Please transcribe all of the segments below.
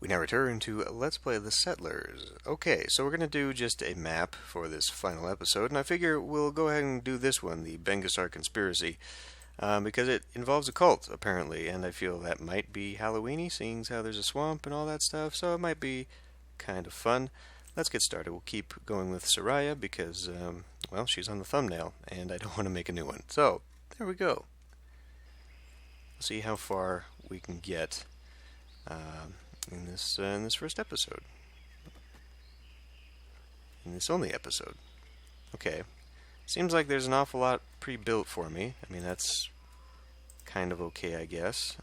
We now return to Let's Play The Settlers. Okay, so we're going to do just a map for this final episode, and I figure we'll go ahead and do this one, the Bengasar Conspiracy, because it involves a cult, apparently, and I feel that might be Halloweeny, seeing as how there's a swamp and all that stuff, so it might be kind of fun. Let's get started. We'll keep going with Soraya because, well, she's on the thumbnail, and I don't want to make a new one. So, there we go. We'll see how far we can get in this first episode. In this only episode. Okay. Seems like there's an awful lot pre-built for me. I mean, that's kind of okay, I guess.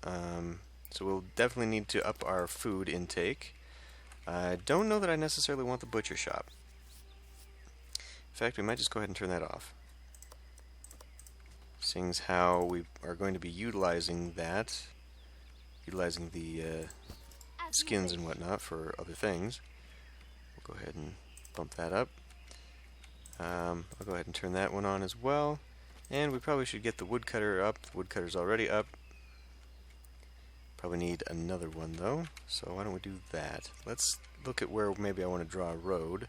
So we'll definitely need to up our food intake. I don't know that I necessarily want the butcher shop. In fact, we might just go ahead and turn that off. Seeing as how we are going to be utilizing that, utilizing the skins and whatnot for other things. We'll go ahead and bump that up. I'll go ahead and turn that one on as well. And we probably should get the woodcutter up. The woodcutter's already up. Probably need another one though, so why don't we do that? Let's look at where maybe I want to draw a road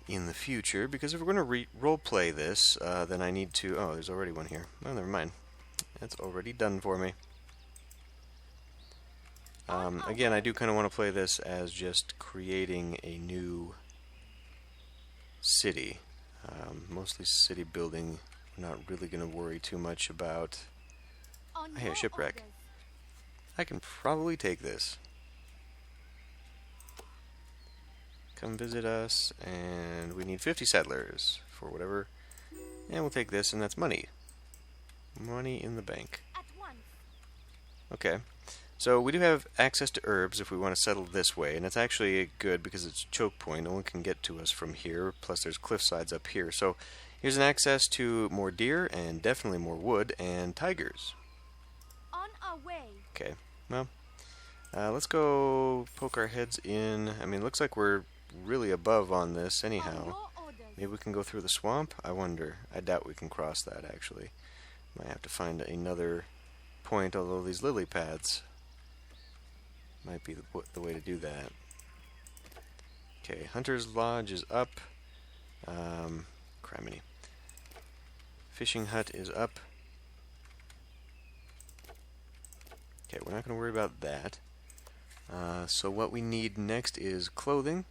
in the future, because if we're going to role-play this, then I need to... Oh, there's already one here. Oh, never mind. That's already done for me. Again, I do kind of want to play this as just creating a new city. Mostly city building. We're not really going to worry too much about... I hear shipwreck. I can probably take this. Come visit us, and we need 50 settlers for whatever. And we'll take this, and that's money. Money in the bank. Okay. So we do have access to herbs if we want to settle this way, and it's actually good because it's choke point. No one can get to us from here, plus there's cliff sides up here. So here's an access to more deer, and definitely more wood, and tigers. On our way. Okay, well, let's go poke our heads in. I mean, it looks like we're really above on this anyhow. Maybe we can go through the swamp? I wonder. I doubt we can cross that, actually. Might have to find another point, although these lily pads might be the way to do that. Okay, Hunter's Lodge is up. Criminy. Fishing hut is up. Okay, we're not going to worry about that. So what we need next is clothing,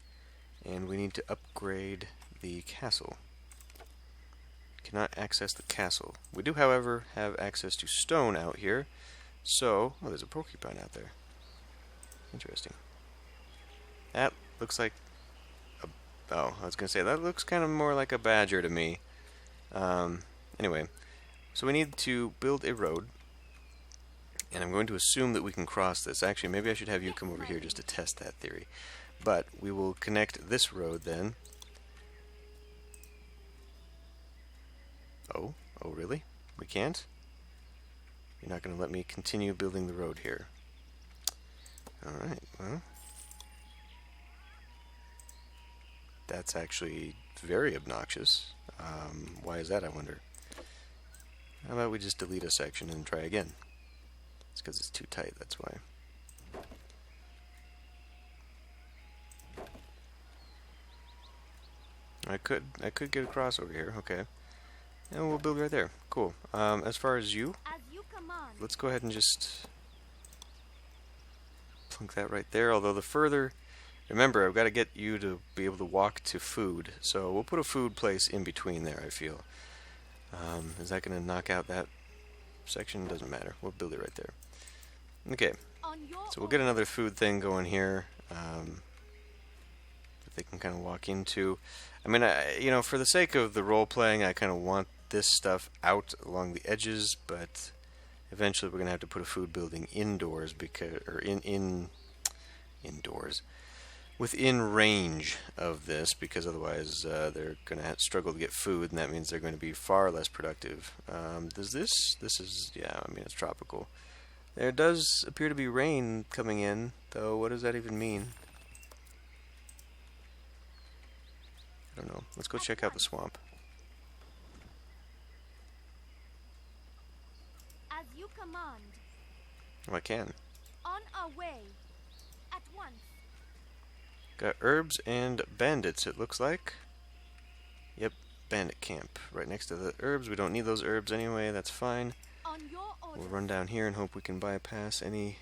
and we need to upgrade the castle. Cannot access the castle. We do, however, have access to stone out here. So, oh, there's a porcupine out there. Interesting. That looks like a... Oh, I was going to say, that looks kind of more like a badger to me. Anyway, so we need to build a road. And I'm going to assume that we can cross this. Actually, maybe I should have you come over here just to test that theory. But we will connect this road then. Oh, really? We can't? You're not going to let me continue building the road here. Alright, well. That's actually very obnoxious. Why is that, I wonder? How about we just delete a section and try again? It's because it's too tight, that's why. I could get across over here, okay. And we'll build right there. Cool. As far as you, let's go ahead and just plunk that right there. Although the further, remember, I've got to get you to be able to walk to food. So we'll put a food place in between there, I feel. Is that going to knock out that section? Doesn't matter. We'll build it right there. Okay. So we'll get another food thing going here. That they can kind of walk into. I mean, you know, for the sake of the role-playing, I kind of want this stuff out along the edges, but eventually we're going to have to put a food building indoors, because, or indoors, within range of this, because otherwise they're going to struggle to get food, and that means they're going to be far less productive. Does this is, yeah, I mean, it's tropical. There does appear to be rain coming in, though. What does that even mean? I don't know. Let's go check out the swamp. As you command. Oh, I can. On our our way. At once. Got herbs and bandits, it looks like. Yep, bandit camp. Right next to the herbs. We don't need those herbs anyway, that's fine. On your orders. We'll run down here and hope we can bypass any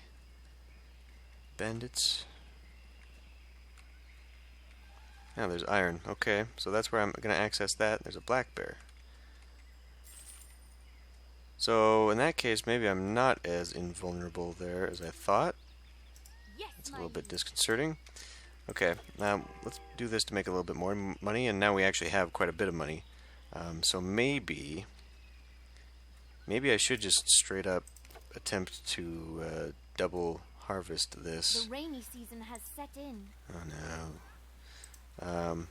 bandits. Now there's iron. Okay, so that's where I'm going to access that. There's a black bear. So in that case, maybe I'm not as invulnerable there as I thought. Yes, It's a little bit disconcerting. Okay, now let's do this to make a little bit more money, and now we actually have quite a bit of money. So maybe I should just straight up attempt to double harvest this. The rainy season has set in. Oh no.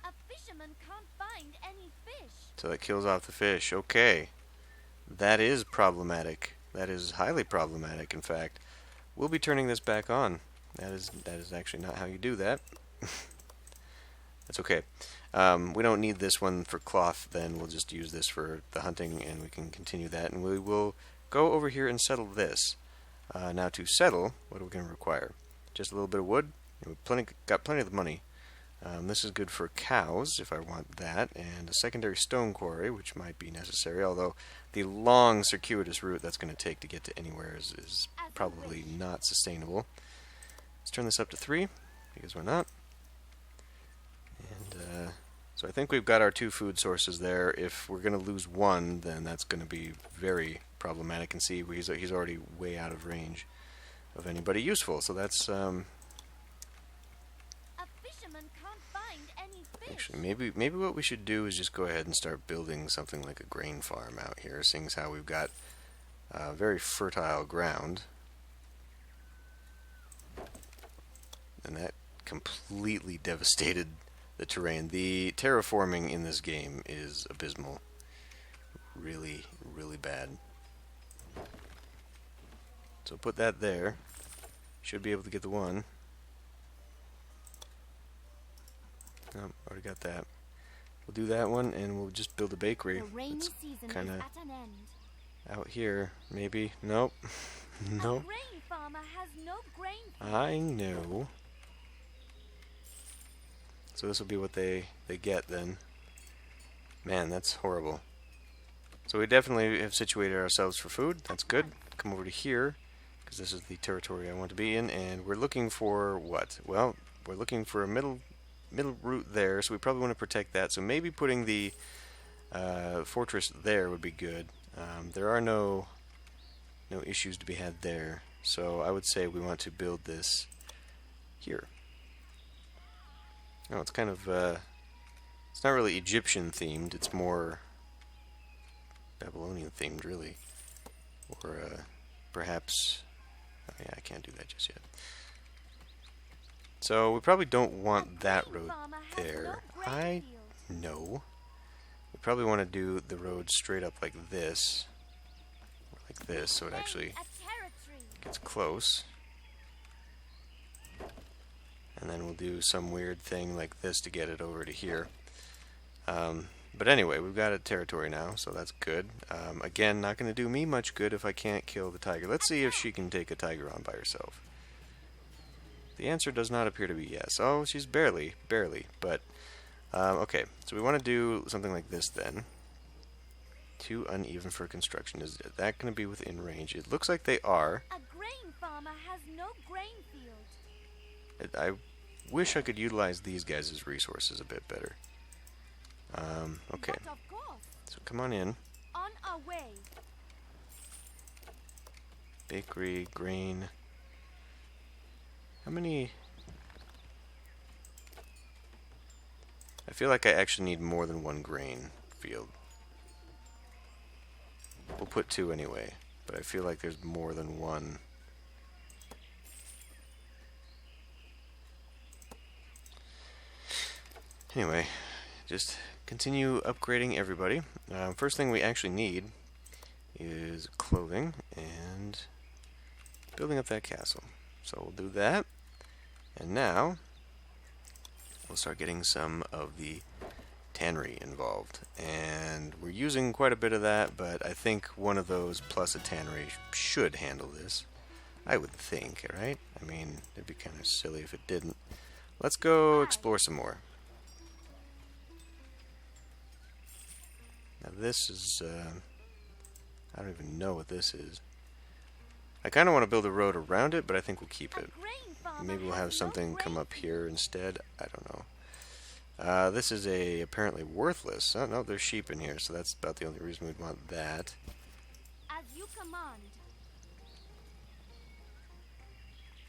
A fisherman can't find any fish. So that kills off the fish. Okay. That is problematic. That is highly problematic, in fact. We'll be turning this back on. That is actually not how you do that. That's okay. We don't need this one for cloth then. We'll just use this for the hunting and we can continue that. And we will go over here and settle this. Now to settle, what are we going to require? Just a little bit of wood. And we've got plenty of money. This is good for cows, if I want that, and a secondary stone quarry, which might be necessary, although the long circuitous route that's going to take to get to anywhere is probably not sustainable. Let's turn this up to 3, because we're not. And so I think we've got our 2 food sources there. If we're going to lose one, then that's going to be very problematic. And see, he's already way out of range of anybody useful, so that's... Actually, maybe what we should do is just go ahead and start building something like a grain farm out here, seeing as how we've got very fertile ground. And that completely devastated the terrain. The terraforming in this game is abysmal. Really, really bad. So put that there. Should be able to get the one. Oh, already got that. We'll do that one, and we'll just build a bakery. It's kind of out here, maybe. Nope. Nope. Grain farmer has no grain. I know. So this will be what they get then. Man, that's horrible. So we definitely have situated ourselves for food. That's good. Come over to here, because this is the territory I want to be in, and we're looking for what? Well, we're looking for a middle route there, so we probably want to protect that. So maybe putting the fortress there would be good. There are no issues to be had there, so I would say we want to build this here. No, it's kind of it's not really Egyptian themed, it's more Babylonian themed, really. Or perhaps, oh yeah, I can't do that just yet. So we probably don't want that road there. I know. We probably want to do the road straight up like this. Or like this, so it actually gets close. And then we'll do some weird thing like this to get it over to here. But anyway, we've got a territory now, so that's good. Again, not going to do me much good if I can't kill the tiger. Let's see if she can take a tiger on by herself. The answer does not appear to be yes. Oh, she's barely, but okay. So we want to do something like this then. Too uneven for construction. Is that going to be within range? It looks like they are. A grain farmer has no grain field. I wish I could utilize these guys as resources a bit better. Okay. But of course. So come on in. On our way. Bakery, grain. How many? I feel like I actually need more than one grain field. We'll put 2 anyway, but I feel like there's more than one. Anyway, just continue upgrading everybody. First thing we actually need is clothing and building up that castle. So we'll do that. And now we'll start getting some of the tannery involved. And we're using quite a bit of that, but I think one of those plus a tannery should handle this. I would think, right? I mean, it'd be kind of silly if it didn't. Let's go explore some more. Now this is, I don't even know what this is. I kind of want to build a road around it, but I think we'll keep it. Maybe we'll have something come up here instead. I don't know. This is apparently worthless. Oh, no, there's sheep in here, so that's about the only reason we'd want that. As you command.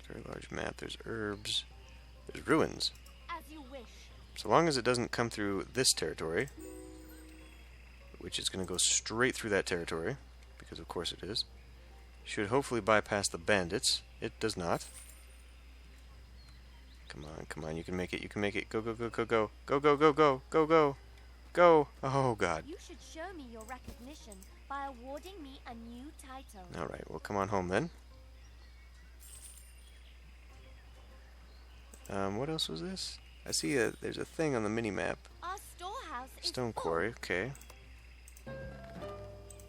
Very large map. There's herbs. There's ruins. As you wish. So long as it doesn't come through this territory, which is going to go straight through that territory, because of course it is, should hopefully bypass the bandits. It does not. Come on, come on, you can make it, you can make it. Go, go, go, go, go. Go, go, go, go, go, go. Go. Oh, God. You should show me your recognition by awarding me a new title. Alright, well, come on home then. What else was this? I see there's a thing on the mini-map. Our storehouse is Stone full. quarry, okay.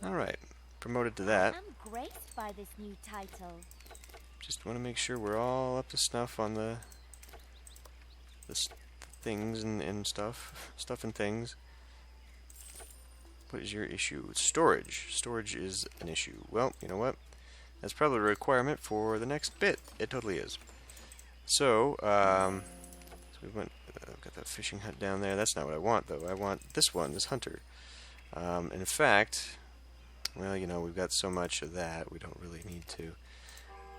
Alright, promoted to that. I'm graced by this new title. Just want to make sure we're all up to snuff on the things and stuff. Stuff and things. What is your issue? Storage. Storage is an issue. Well, you know what? That's probably a requirement for the next bit. It totally is. So we went. Got that fishing hut down there. That's not what I want, though. I want this one, this hunter. And in fact, well, you know, we've got so much of that, we don't really need to.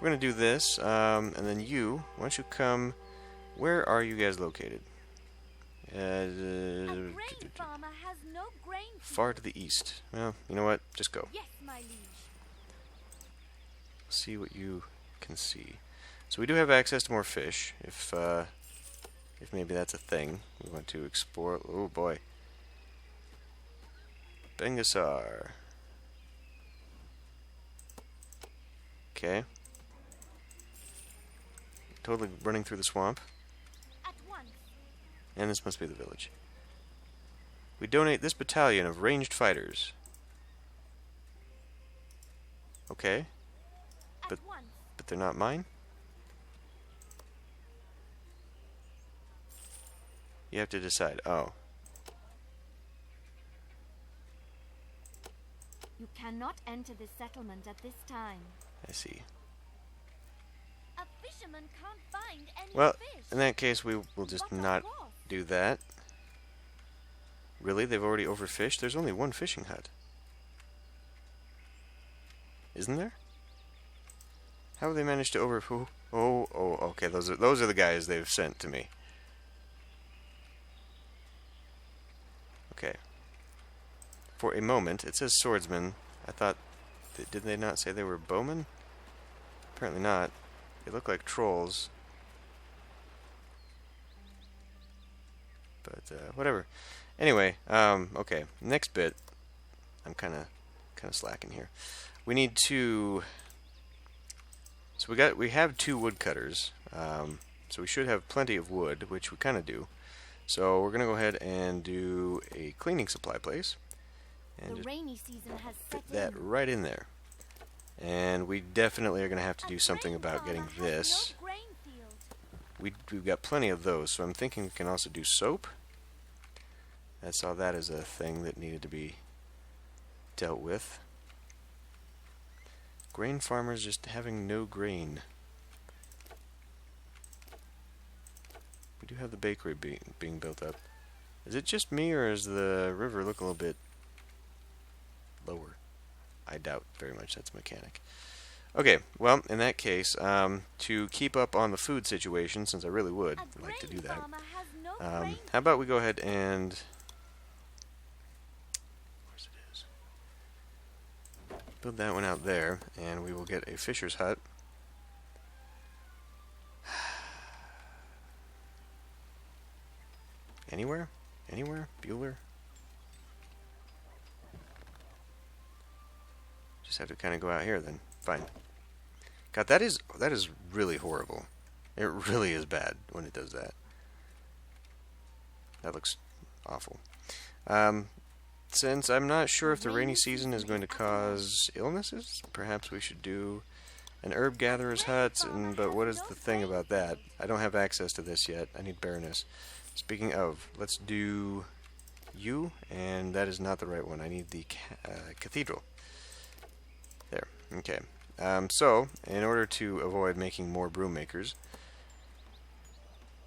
We're going to do this, and then you, why don't you come, where are you guys located? A grain farmer has no grain. Far to the east. Well, you know what? Just go. Yes, my liege. See what you can see. So we do have access to more fish, if maybe that's a thing we want to explore. Oh boy. Bengasar. Okay. Totally running through the swamp. At once. And this must be the village. We donate this battalion of ranged fighters. Okay. At once. But they're not mine? You have to decide. Oh. You cannot enter this settlement at this time. I see. A fisherman can't find any Well, fish. in that case, we will just But of not course. do that. Really? They've already overfished? There's only one fishing hut. Isn't there? How have they managed to Oh, okay. Those are the guys they've sent to me. Okay. For a moment, it says swordsman. I thought, did they not say they were bowmen? Apparently not. They look like trolls. But whatever. Anyway, okay. Next bit. I'm kind of slacking here. We need to. So we have 2 woodcutters. So we should have plenty of wood, which we kind of do. So we're gonna go ahead and do a cleaning supply place, and The just rainy season has fit set that in. right in there. And we definitely are gonna have to do something about getting this. No grain field. We've got plenty of those, so I'm thinking we can also do soap. I saw that as a thing that needed to be dealt with. Grain farmers just having no grain. We do have the bakery being built up. Is it just me, or does the river look a little bit lower? I doubt very much that's a mechanic. Okay, well, in that case, to keep up on the food situation, since I really would A like to do grain that, farmer has no grain. how about we go ahead and... Where's it is? Build that one out there, and we will get a fisher's hut. Anywhere? Anywhere? Bueller? Just have to kind of go out here then. Fine. God, that is really horrible. It really is bad when it does that. That looks awful. Since I'm not sure if the rainy season is going to cause illnesses, perhaps we should do an herb gatherer's hut, but what is the thing about that? I don't have access to this yet. I need bareness. Speaking of, let's do you, and that is not the right one. I need the cathedral. There. Okay. So, in order to avoid making more broom makers,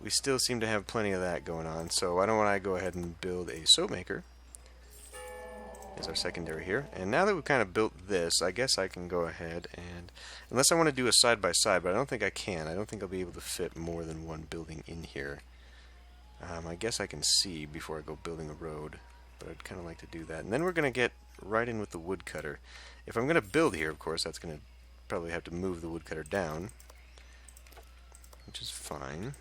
we still seem to have plenty of that going on, so why don't I go ahead and build a soap maker as our secondary here. And now that we've kind of built this, I guess I can go ahead and, unless I want to do a side-by-side, but I don't think I can. I don't think I'll be able to fit more than one building in here. I guess I can see before I go building a road, but I'd kind of like to do that. And then we're going to get right in with the woodcutter. If I'm going to build here, of course, that's going to probably have to move the woodcutter down, which is fine.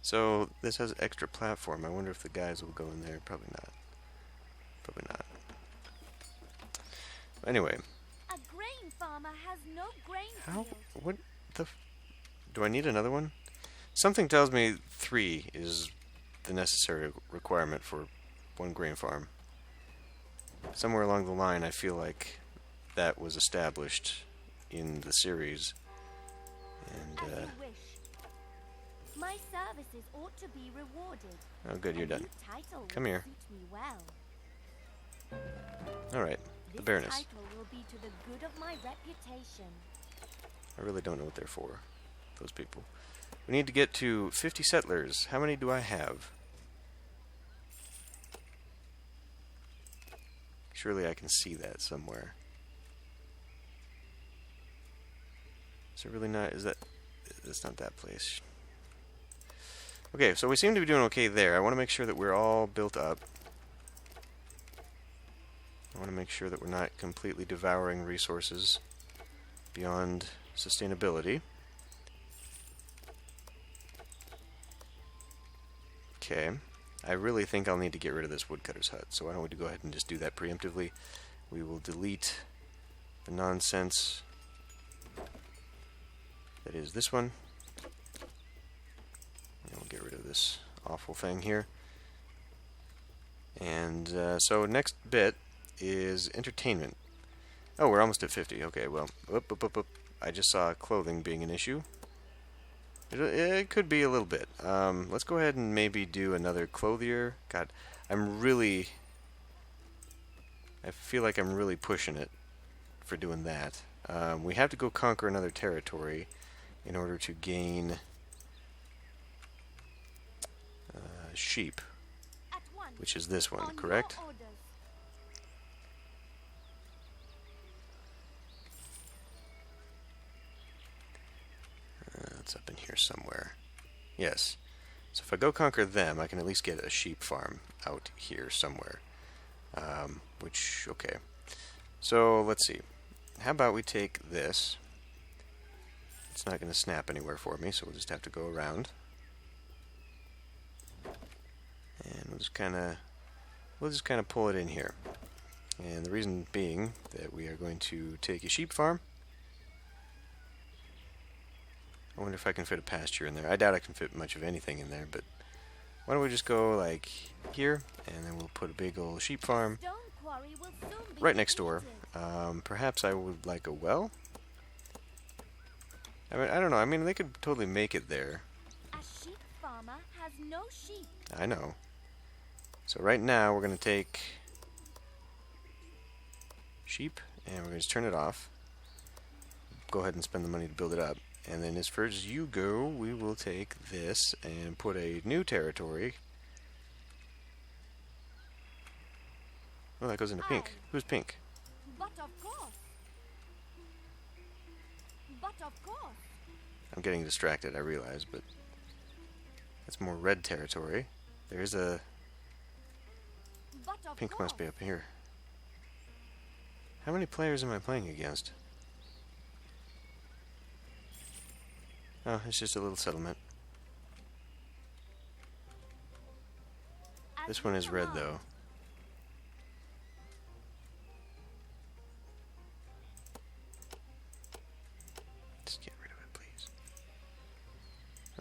So this has extra platform. I wonder if the guys will go in there. Probably not. Probably not. Anyway. A grain farmer has no grain How? field. What the? Do I need another one? Something tells me 3 is the necessary requirement for one grain farm. Somewhere along the line, I feel like that was established in the series. And As you wish. My services ought to be rewarded. oh, good, you're A done. new title will Come here. suit me well. All right, the This bareness. title will be to the good of my reputation. I really don't know what they're for, those people. We need to get to 50 settlers. How many do I have? Surely I can see that somewhere. Is it really not? Is that? It's not that place. Okay, so we seem to be doing okay there. I want to make sure that we're all built up. I want to make sure that we're not completely devouring resources beyond sustainability. Okay. I really think I'll need to get rid of this woodcutter's hut, so why don't we go ahead and just do that preemptively. We will delete the nonsense that is this one. And we'll get rid of this awful thing here. And so next bit is entertainment. Oh, we're almost at 50. Okay, well, I just saw clothing being an issue. It could be a little bit. Let's go ahead and maybe do another clothier. God, I feel like I'm really pushing it for doing that. We have to go conquer another territory in order to gain sheep, At once. which is this one, On correct? your orders. It's up in here somewhere. Yes. So if I go conquer them, I can at least get a sheep farm out here somewhere. Okay. So let's see. How about we take this? It's not going to snap anywhere for me, so we'll just have to go around. And we'll just kind of pull it in here. And the reason being that we are going to take a sheep farm. I wonder if I can fit a pasture in there. I doubt I can fit much of anything in there, but why don't we just go like here, and then we'll put a big old sheep farm Stone quarry will soon be right next door. completed. Perhaps I would like a well. I mean, I don't know. I mean, they could totally make it there. A sheep farmer has no sheep. I know. So right now we're going to take sheep, and we're going to just turn it off. Go ahead and spend the money to build it up. And then as far as you go, we will take this and put a new territory. Oh, that goes into pink. Who's pink? But of course. But of course. I'm getting distracted, I realize, but that's more red territory. There's a... But of Pink course. must be up here. How many players am I playing against? Oh, it's just a little settlement. As This you one is red, command. though. Just get rid of it, please.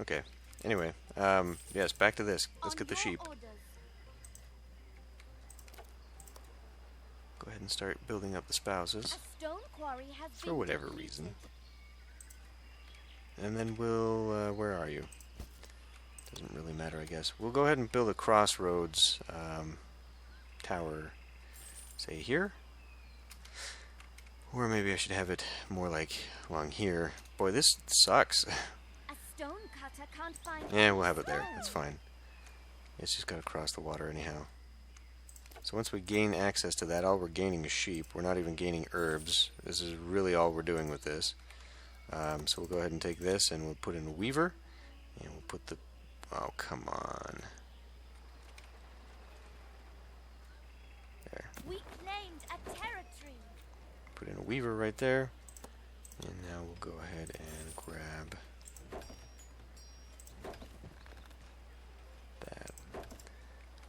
Okay. Anyway, yes, back to this. Let's On get the your sheep. orders. Go ahead and start building up the spouses. A stone quarry quarry has for been whatever depleted. reason. And then we'll, where are you? Doesn't really matter, I guess. We'll go ahead and build a crossroads tower, say here. Or maybe I should have it more like along here. Boy, this sucks. A stone cutter can't find Yeah, we'll have it there. stone. That's fine. It's just got to cross the water anyhow. So once we gain access to that, all we're gaining is sheep. We're not even gaining herbs. This is really all we're doing with this. So we'll go ahead and take this and we'll put in a weaver. And we'll put the... Oh, come on. There. We claimed a territory. Put in a weaver right there. And now we'll go ahead and grab that.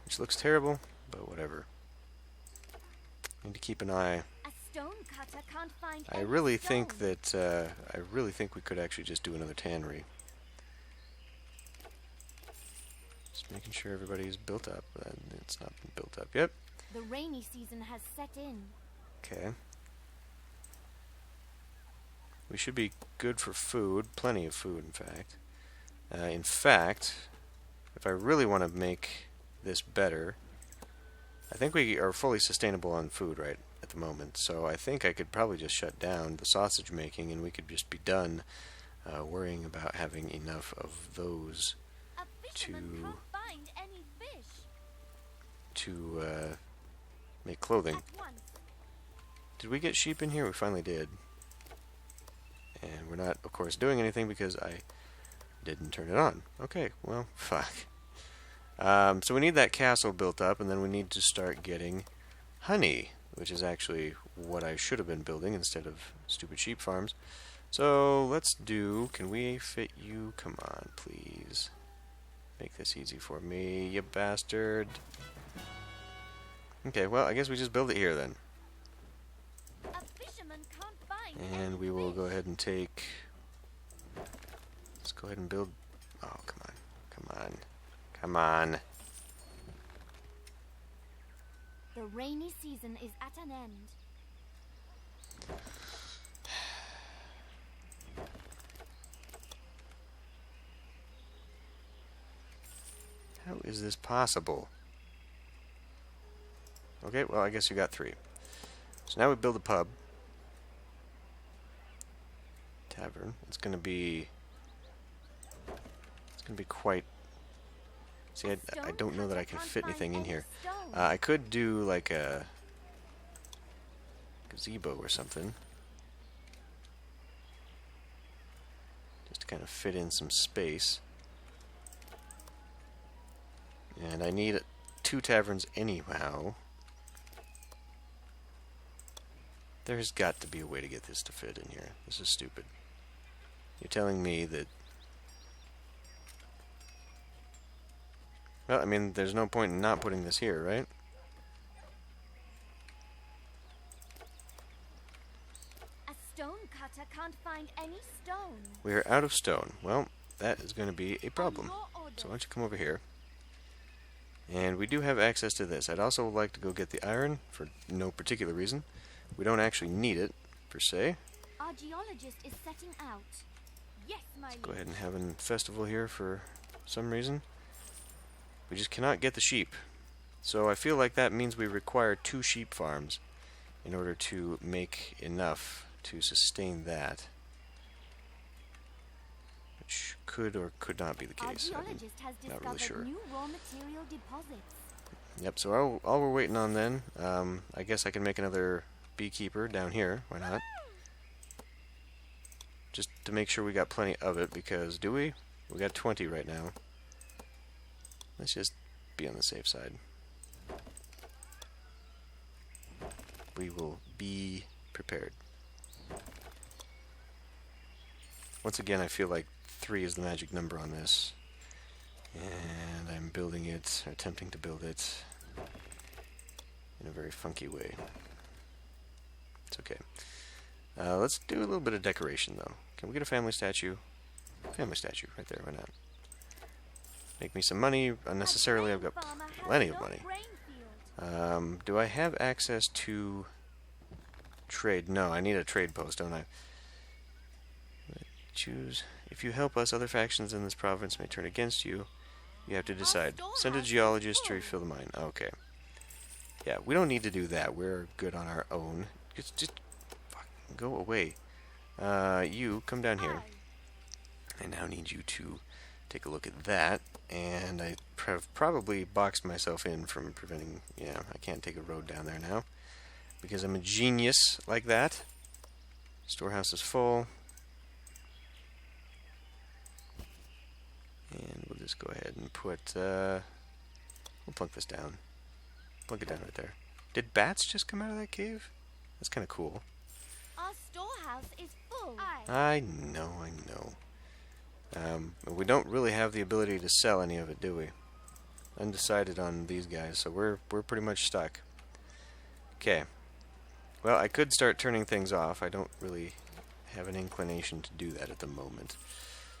Which looks terrible, but whatever. Need to keep an eye. A stone cutter can't find I any really stone. think that I really think we could actually just do another tannery. Just making sure everybody's built up. It's not been built up yet. The rainy season has set in. Okay. We should be good for food. Plenty of food, in fact. In fact, if I really want to make this better, I think we are fully sustainable on food right at the moment. So I think I could probably just shut down the sausage making and we could just be done worrying about having enough of those A fisherman can't find any fish. to make clothing. At once. Did we get sheep in here? We finally did. And we're not, of course, doing anything because I didn't turn it on. Okay, well, fuck. So we need that castle built up, and then we need to start getting honey, which is actually what I should have been building instead of stupid sheep farms. So let's do, can we fit you? Come on, please. Make this easy for me, you bastard. Okay, well, I guess we just build it here then. A fisherman can't find And any we will fish. go ahead and take... Let's go ahead and build... Oh, come on. Come on. Come on. The rainy season is at an end. How is this possible? Okay, well, I guess you got 3. So now we build a pub. Tavern. It's gonna be quite... See, I don't know that I can fit anything in here. I could do like a gazebo or something. Just to kind of fit in some space. And I need 2 taverns anyhow. There's got to be a way to get this to fit in here. This is stupid. You're telling me that... Well, I mean, there's no point in not putting this here, right? A stone cutter can't find any stone. We are out of stone. Well, that is going to be a problem. On your order. So why don't you come over here? And we do have access to this. I'd also like to go get the iron for no particular reason. We don't actually need it, per se. Our geologist is setting out. Yes, my Go liege. ahead and have a festival here for some reason. We just cannot get the sheep. So I feel like that means we require 2 sheep farms in order to make enough to sustain that. Which could or could not be the Our case. geologist has not really discovered sure. new raw material deposits. Yep, so all we're waiting on then, I guess I can make another beekeeper down here. Why not? Just to make sure we got plenty of it, because do we? We got 20 right now. Let's just be on the safe side. We will be prepared. Once again, I feel like 3 is the magic number on this. And I'm building it, or attempting to build it, in a very funky way. It's okay. Let's do a little bit of decoration, though. Can we get a family statue? Family statue, right there, why not? Make me some money. Unnecessarily, I've got plenty of money. Do I have access to Trade. No, I need a trade post, don't I? Choose. If you help us, other factions in this province may turn against you. You have to decide. Send a geologist to refill the mine. Okay. Yeah, we don't need to do that. We're good on our own. Just go away. You, come down here. I now need you to take a look at that. And I have probably boxed myself in from preventing... Yeah, I can't take a road down there now. Because I'm a genius like that. Storehouse is full. And we'll just go ahead and put... we'll plunk this down. Plunk it down right there. Did bats just come out of that cave? That's kind of cool. Our storehouse is full. I know. We don't really have the ability to sell any of it, do we? Undecided on these guys, so we're pretty much stuck. Okay. Well, I could start turning things off. I don't really have an inclination to do that at the moment.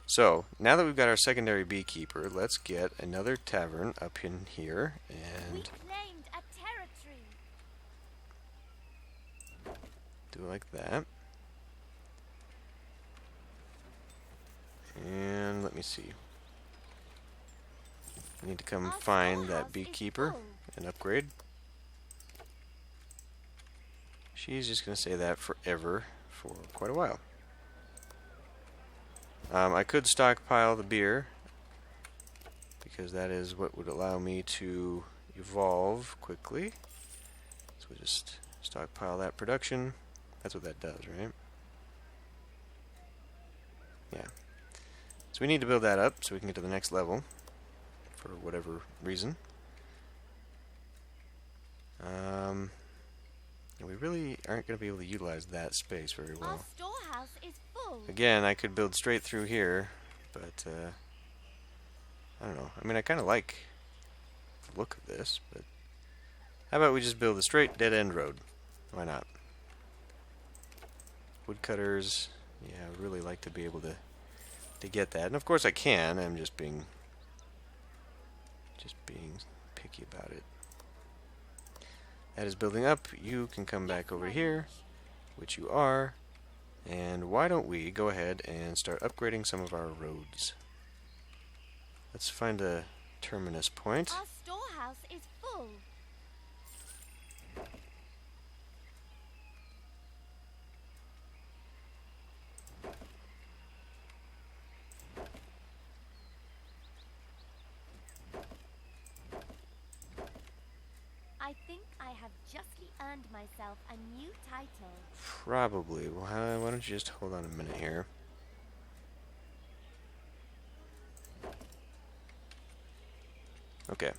So, now that we've got our secondary beekeeper, let's get another tavern up in here, and We claimed a territory. do it like that. And let me see. I need to come Our find storehouse that is beekeeper full. and upgrade. She's just going to say that forever for quite a while. I could stockpile the beer, because that is what would allow me to evolve quickly. So we'll just stockpile that production. That's what that does, right? Yeah. So we need to build that up so we can get to the next level, for whatever reason. And we really aren't going to be able to utilize that space very Our well. storehouse is full. Again, I could build straight through here, but I don't know. I mean, I kind of like the look of this, but how about we just build a straight dead-end road? Why not? Woodcutters, yeah, I would really like to be able to get that. And of course I can. I'm just being picky about it. That is building up. You can come back over here, which you are. And why don't we go ahead and start upgrading some of our roads? Let's find a terminus point. Our storehouse is full. I think I have justly earned myself a new title. Probably. Well, why don't you just hold on a minute here? Okay.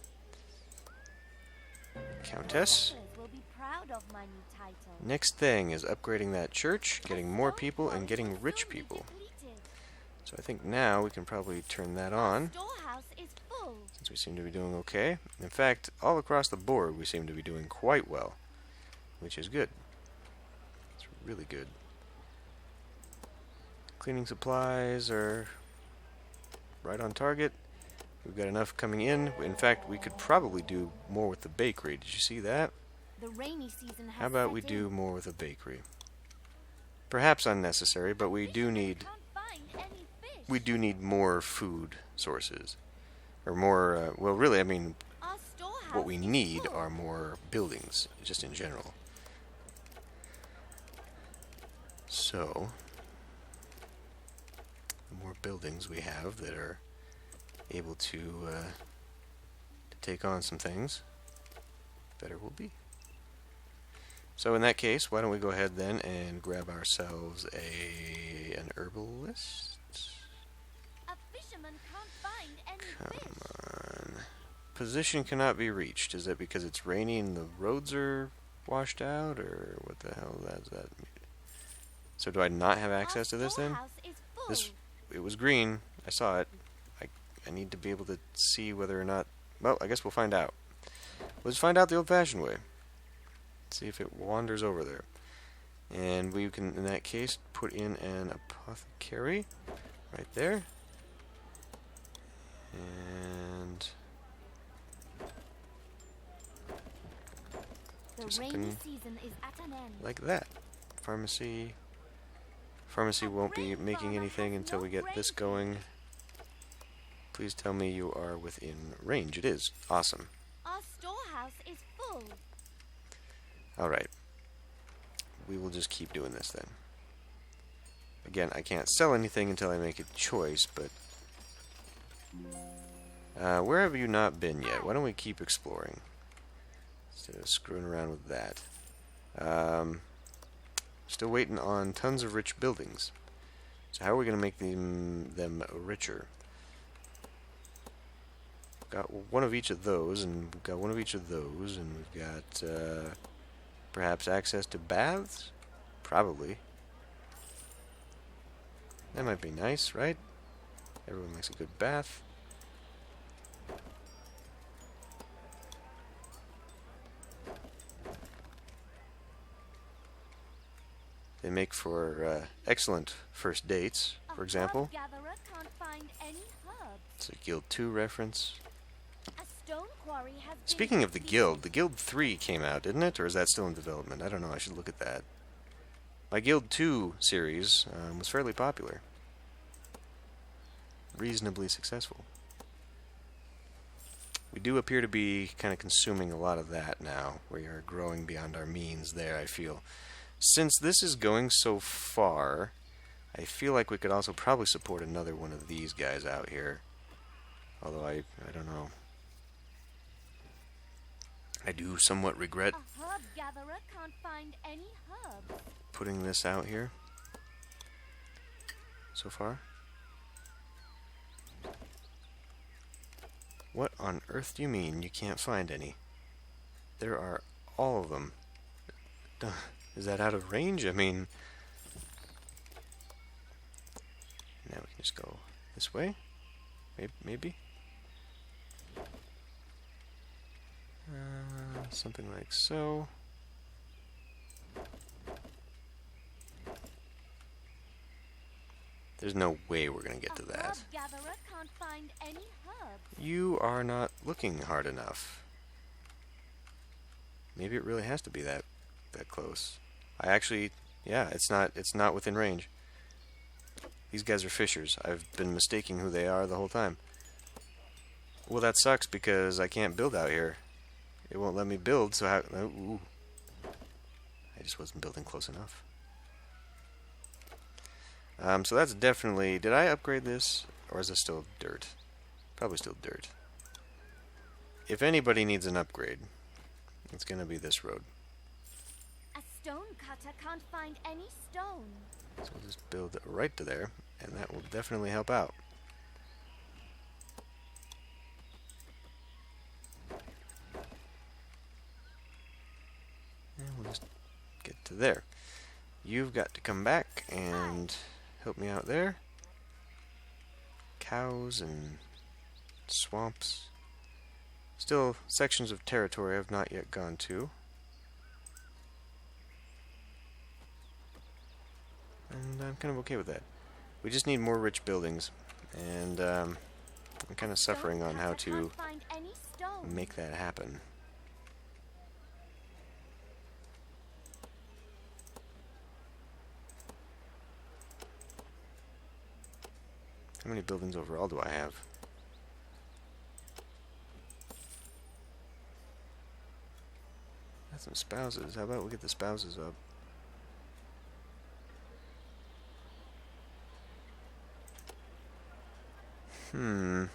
Countess. Settlers will be proud of my new title. Next thing is upgrading that church, getting more people, and getting Will rich soon be people. depleted. So I think now we can probably turn that Our on, storehouse is full. since we seem to be doing okay. In fact, all across the board we seem to be doing quite well, which is good. It's really good. Cleaning supplies are right on target. We've got enough coming in. In fact, we could probably do more with the bakery. Did you see that? The rainy season has How about we set do in. more with a bakery? Perhaps unnecessary, but we do need Can't find any fish. we do need more food sources, or more. Well, really, I mean, Our storehouse what we is need full. are more buildings, just in general. So, the more buildings we have that are able to take on some things, better we'll be. So in that case, why don't we go ahead then and grab ourselves an herbalist? A fisherman can't find any Come fish. on. Position cannot be reached. Is that because it's raining and the roads are washed out, or what the hell does that mean? So do I not have access to this then? Our storehouse is full. This, it was green. I saw it. I need to be able to see whether or not... Well, I guess we'll find out. Let's find out the old-fashioned way. See if it wanders over there. And we can, in that case, put in an apothecary right there. And The just rainy something season is at an end. like that. Pharmacy. Pharmacy won't be making anything until we get this going. Please tell me you are within range. It is. Awesome. Our storehouse is full. Alright. We will just keep doing this then. Again, I can't sell anything until I make a choice, but... where have you not been yet? Why don't we keep exploring? Instead of screwing around with that. Still waiting on tons of rich buildings. So how are we going to make them richer? We've got one of each of those, and we've got one of each of those, and we've got perhaps access to baths? Probably. That might be nice, right? Everyone likes a good bath. They make for excellent first dates, for example. Gatherer can't find any herbs. It's a Guild 2 reference. A stone quarry has Speaking of the Guild 3 came out, didn't it? Or is that still in development? I don't know, I should look at that. My Guild 2 series was fairly popular. Reasonably successful. We do appear to be kind of consuming a lot of that now. We are growing beyond our means there, I feel. Since this is going so far, I feel like we could also probably support another one of these guys out here. Although I don't know. I do somewhat regret A herb gatherer can't find any herbs. putting this out here so far. What on earth do you mean you can't find any? There are all of them. Duh. Is that out of range? I mean... Now we can just go this way? Maybe? Something like so. There's no way we're gonna get to that. Herb gatherer can't find any herbs. You are not looking hard enough. Maybe it really has to be that close. I actually, yeah, it's not within range. These guys are fishers. I've been mistaking who they are the whole time. Well, that sucks because I can't build out here. It won't let me build, so how... Ooh. I just wasn't building close enough. So that's definitely... Did I upgrade this? Or is this still dirt? Probably still dirt. If anybody needs an upgrade, it's going to be this road. A stone cutter can't find any stone. So we'll just build it right to there, and that will definitely help out. And we'll just get to there. You've got to come back and help me out there. Cows and swamps. Still sections of territory I've not yet gone to. And I'm kind of okay with that. We just need more rich buildings. And I'm kind of suffering on how to make that happen. How many buildings overall do I have? Got some spouses. How about we get the spouses up? A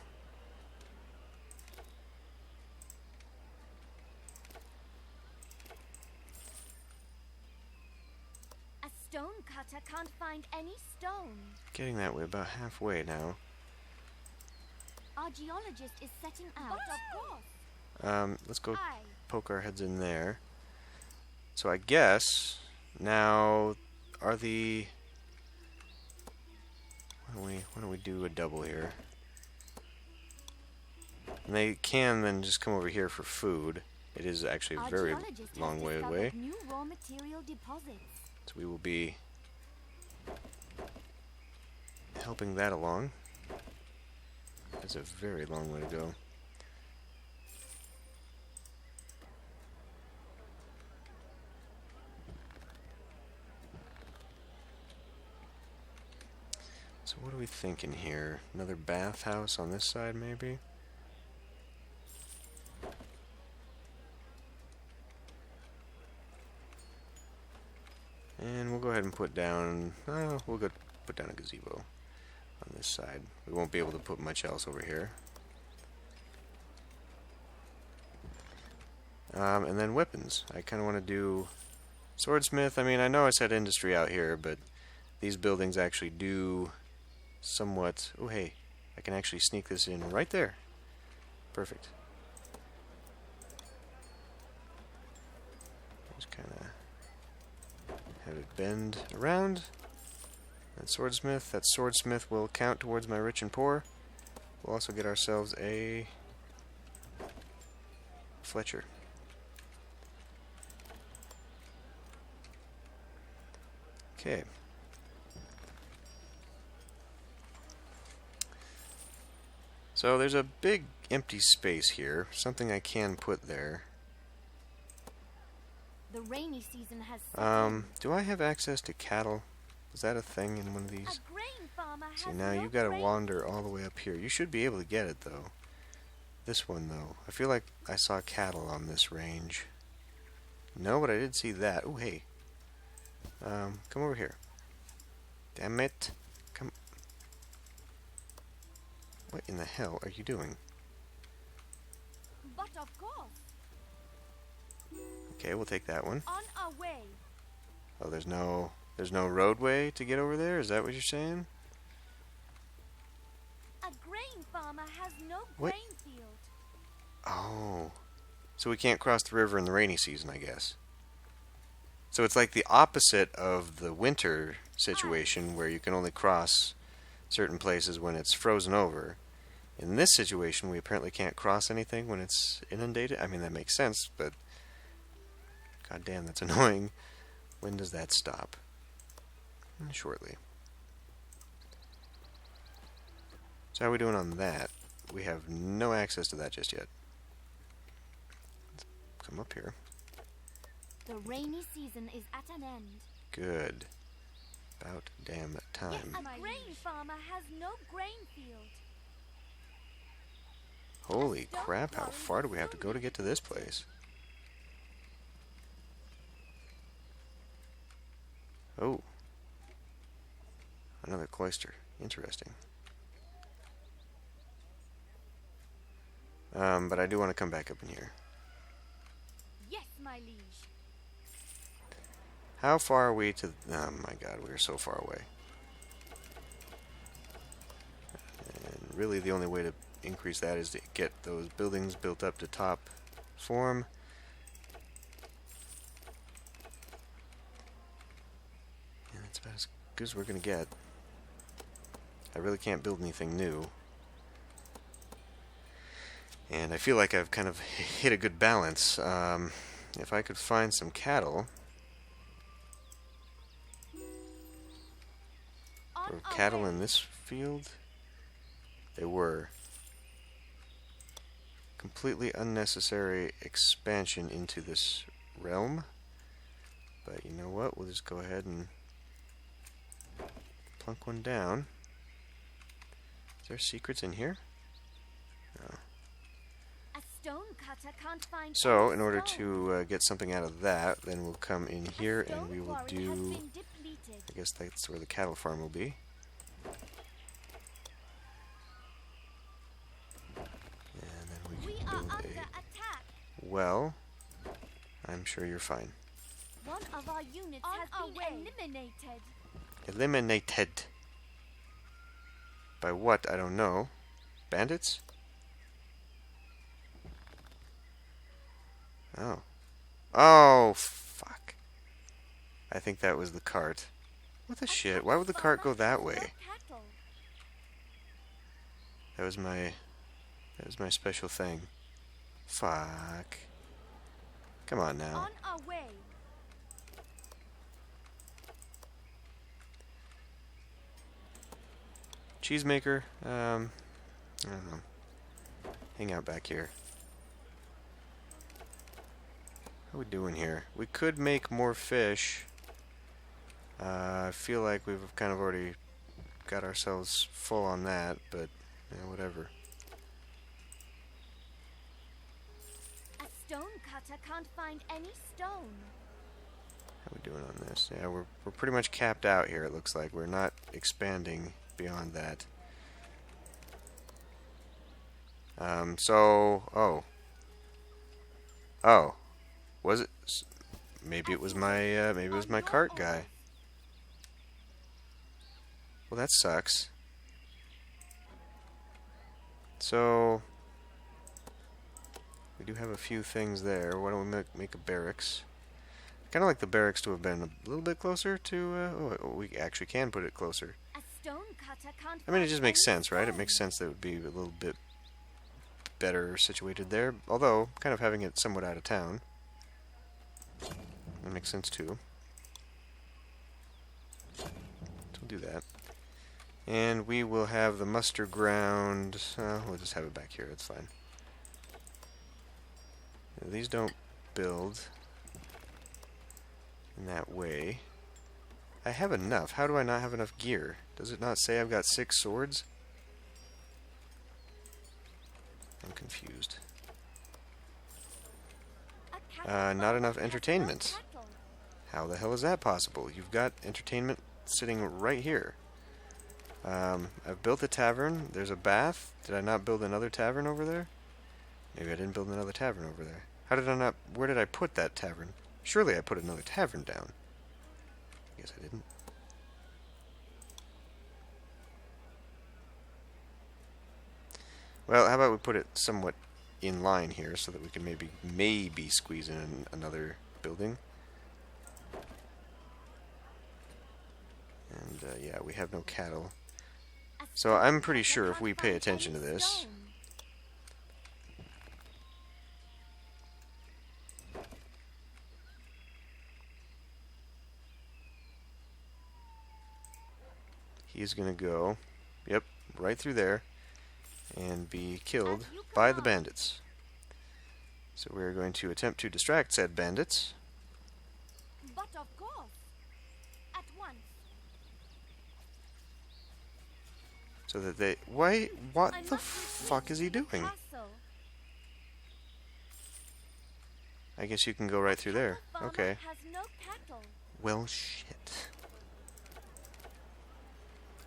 stone cutter can't find any stone. Getting that way, about halfway now. Our geologist is setting out. Of course. Let's go poke our heads in there. So I guess now are the... Why don't we do a double here? And they can then just come over here for food. It is actually a very long way away. New raw material deposits. So we will be helping that along. It's a very long way to go. So what are we thinking here? Another bathhouse on this side, maybe? And we'll go ahead and put down... we'll go put down a gazebo on this side. We won't be able to put much else over here. And then weapons. I kind of want to do swordsmith. I mean, I know I said industry out here, but these buildings actually do somewhat... Oh, hey, I can actually sneak this in right there. Perfect. Just kind of have it bend around. That swordsmith will count towards my rich and poor. We'll also get ourselves a Fletcher. Okay. So there's a big empty space here, something I can put there. The rainy season has Do I have access to cattle? Is that a thing in one of these? A grain farmer has See, now you've got to wander all the way up here. You should be able to get it, though. This one, though. I feel like I saw cattle on this range. No, but I did see that. Oh, hey. Come over here. Damn it. Come. What in the hell are you doing? But of course. Okay, we'll take that one. On our way. Oh, there's no roadway to get over there? Is that what you're saying? A grain farmer has no What? grain field. Oh. So we can't cross the river in the rainy season, I guess. So it's like the opposite of the winter situation where you can only cross certain places when it's frozen over. In this situation, we apparently can't cross anything when it's inundated. I mean, that makes sense, but god damn, that's annoying. When does that stop? Shortly. So how are we doing on that? We have no access to that just yet. Let's come up here. The rainy season is at an end. Good. About damn time. Yes, a grain farmer has no grain field. Holy crap, how far do we have to go to get to this place? Oh. Another cloister. Interesting. But I do want to come back up in here. Yes, my liege. How far are we to... Oh my god, we are so far away. And really the only way to increase that is to get those buildings built up to top form. And that's about as good as we're going to get. I really can't build anything new. And I feel like I've kind of hit a good balance. If I could find some cattle... Were cattle in this field? They were. Completely unnecessary expansion into this realm. But you know what? We'll just go ahead and plunk one down. Is there secrets in here? No. A stone cutter can't find So, any in order stone. to get something out of that, then we'll come in here and we will Stone quarry has do... been depleted. I guess that's where the cattle farm will be. And then we We can are build under a... attack. Well, I'm sure you're fine. One of our units has been eliminated. Eliminated. By what? I don't know. Bandits? Oh. Oh, fuck. I think that was the cart. What the shit? Why would the cart go that way? That was my special thing. Fuck. Come on now. On our way. Cheesemaker, I don't know. Hang out back here. How are we doing here? We could make more fish. I feel like we've kind of already got ourselves full on that, but yeah, whatever. A stone cutter can't find any stone. How are we doing on this? Yeah, we're pretty much capped out here, it looks like. We're not expanding beyond that. Oh. Was it? Maybe it was my cart guy. Well, that sucks. So, we do have a few things there. Why don't we make a barracks? Kind of like the barracks to have been a little bit closer to, oh, we actually can put it closer. A stone cutter can't I mean, it just find makes any sense, right? It stone. makes sense that it would be a little bit better situated there. Although, kind of having it somewhat out of town. That makes sense too. So we'll do that. And we will have the muster ground. We'll just have it back here, it's fine. Now, these don't build in that way. I have enough. How do I not have enough gear? Does it not say I've got 6 swords? I'm confused. Not enough entertainment. How the hell is that possible? You've got entertainment sitting right here. I've built a tavern. There's a bath. Did I not build another tavern over there? Maybe I didn't build another tavern over there. How did I not... Where did I put that tavern? Surely I put another tavern down. I guess I didn't. Well, how about we put it somewhat in line here so that we can maybe squeeze in another building. And yeah, we have no cattle. So I'm pretty sure if we pay attention to this, he's gonna go, yep, right through there and be killed by the bandits. So we're going to attempt to distract said bandits. But of course, at once. So that they... What the fuck is he doing? I guess you can go right through there. Okay. Well, shit.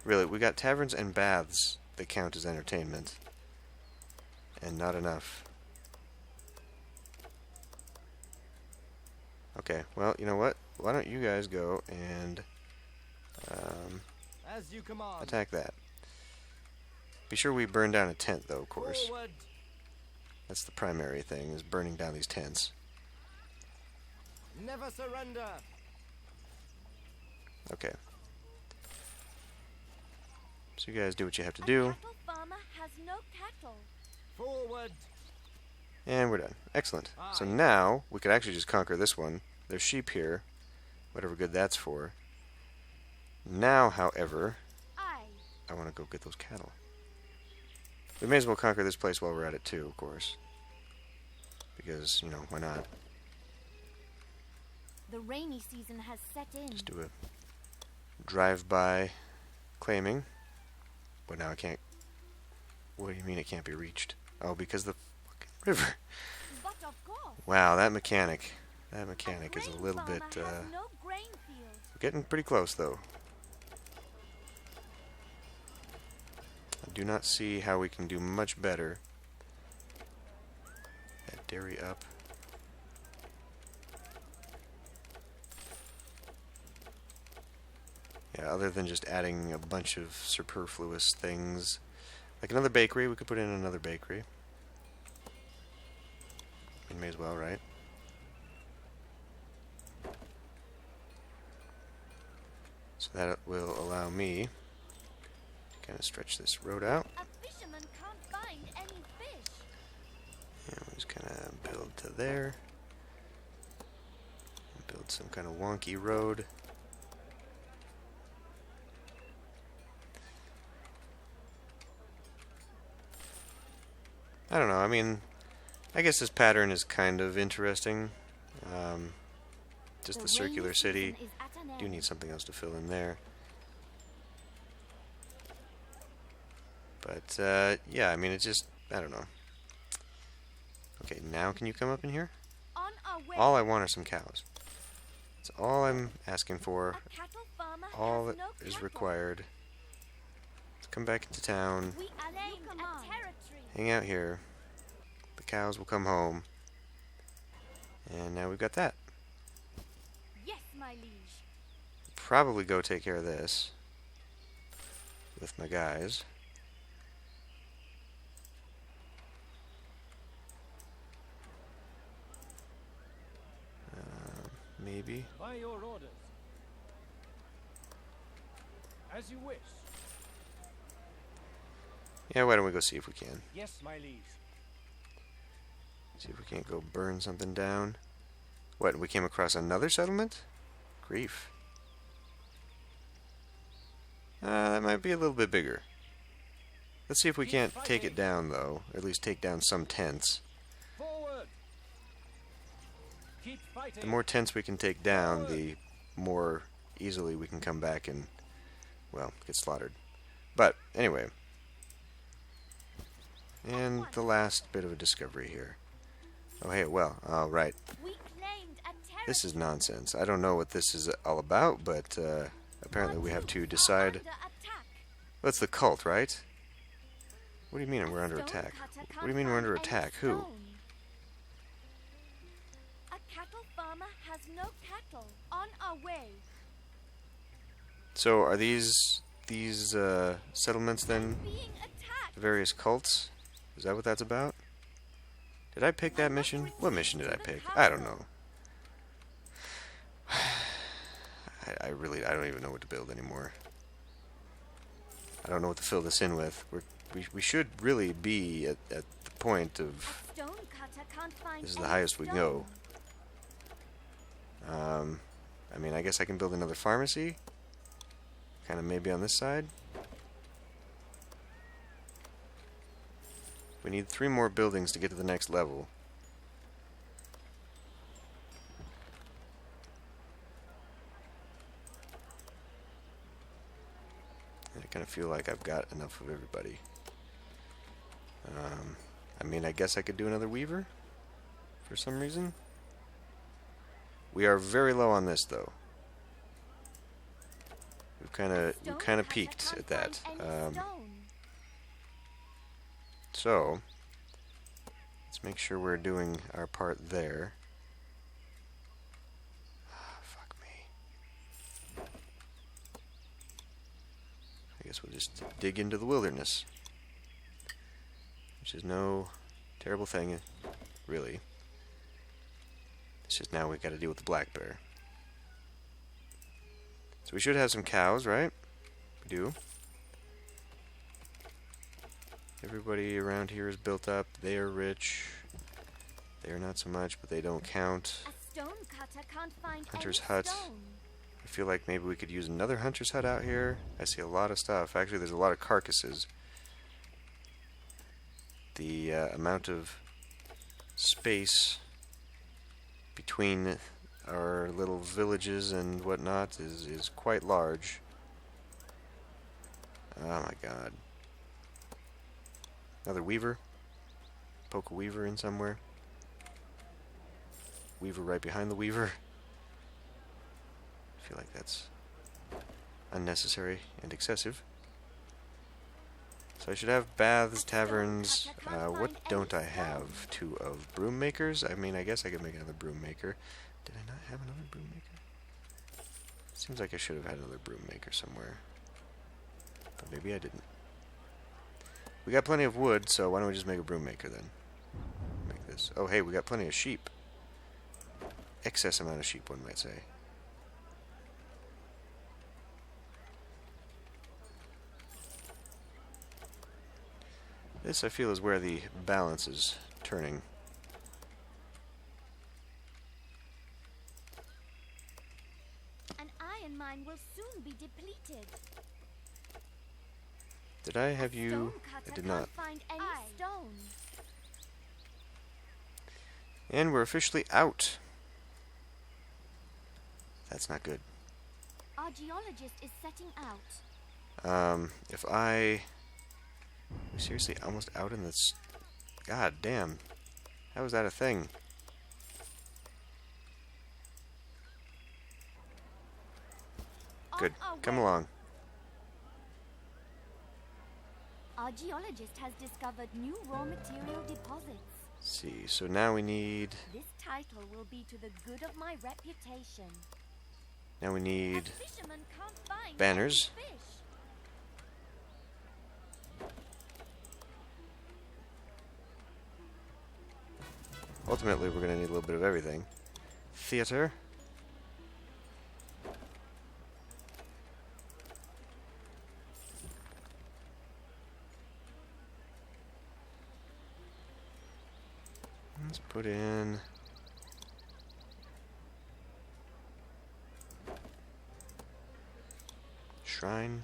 Really, we got taverns and baths that count as entertainment. And not enough. Okay, well, you know what? Why don't you guys go and As you command. Attack that. Be sure we burn down a tent, though, of course. Forward. That's the primary thing, is burning down these tents. Never surrender. Okay. So you guys do what you have to do. Cattle farmer has no cattle. Forward. And we're done. Excellent. So now, we could actually just conquer this one. There's sheep here. Whatever good that's for. Now, however, I want to go get those cattle. We may as well conquer this place while we're at it too, of course. Because, you know, why not? The rainy season has set in. Just do a drive-by claiming. But now I can't... What do you mean it can't be reached? Oh, because the fucking river. But of course. Wow, that mechanic. That mechanic is a little bit... No grain field. We're getting pretty close, though. I do not see how we can do much better. That dairy up. Yeah, other than just adding a bunch of superfluous things. Like another bakery, we could put in another bakery. We may as well, right? So that will allow me to kind of stretch this road out. A fisherman can't find any fish. And we'll just kind of build to there. Build some kind of wonky road. I don't know, I mean, I guess this pattern is kind of interesting. Just the circular city. Do need something else to fill in there. But, yeah, I mean, it's just, I don't know. Okay, now can you come up in here? On our way. All I want are some cows. That's all I'm asking for. A cattle farmer All has that no is cattle. required. Let's come back into town. We claimed a territory. Hang out here. The cows will come home. And now we've got that. Yes, my liege. Probably go take care of this with my guys. Maybe. By your orders. As you wish. Yeah, why don't we go see if we can? Yes, my liege. See if we can't go burn something down. What, we came across another settlement? Grief. That might be a little bit bigger. Let's see if we can't take it down, though. Or at least take down some tents. Forward. Keep fighting. The more tents we can take down, the more easily we can come back and, well, get slaughtered. But, anyway. And the last bit of a discovery here. Oh, hey, well, right. We claimed a territory. This is nonsense. I don't know what this is all about, but apparently we have to decide. Under attack. That's the cult, right? What do you mean we're under attack? What do you mean we're under attack? Who? A cattle farmer has no cattle. On our way. So are these settlements then Being attacked. the various cults? Is that what that's about? Did I pick that mission? What mission did I pick? I don't know. I don't even know what to build anymore. I don't know what to fill this in with. We should really be at the point of Stone cutter can't find this is the any highest we can go. stone. I mean, I guess I can build another pharmacy. Kind of maybe on this side. We need 3 more buildings to get to the next level. And I kind of feel like I've got enough of everybody. I mean, I guess I could do another weaver for some reason. We are very low on this, though. We've kind of peaked at that. So let's make sure we're doing our part there. Fuck me. I guess we'll just dig into the wilderness, which is no terrible thing, really. It's just now we've got to deal with the black bear. So we should have some cows, right? We do. Everybody around here is built up. They are rich. They are not so much, but they don't count. A stone cutter can't find Hunter's any hut. stone. I feel like maybe we could use another hunter's hut out here. I see a lot of stuff. Actually, there's a lot of carcasses. The amount of space between our little villages and whatnot is quite large. Oh my god. Another weaver. Poke a weaver in somewhere. Weaver right behind the weaver. I feel like that's unnecessary and excessive. So I should have baths, taverns. What don't I have? 2 of broom makers? I mean, I guess I could make another broom maker. Did I not have another broom maker? Seems like I should have had another broom maker somewhere. But maybe I didn't. We got plenty of wood, so why don't we just make a broom maker then? Make this. Oh, hey, we got plenty of sheep. Excess amount of sheep, one might say. This, I feel, is where the balance is turning. An iron mine will soon be depleted. Did I have you? Stone I cutter did not. can't find any stone. And we're officially out. That's not good. Our geologist is setting out. If I We're seriously almost out in this. God damn. How is that a thing? Good. On our Come way. along. Our geologist has discovered new raw material deposits. Let's see, so now we need. This title will be to the good of my reputation. Now we need A fisherman can't find banners. any fish. Ultimately, we're going to need a little bit of everything. Theater. Let's put in shrine.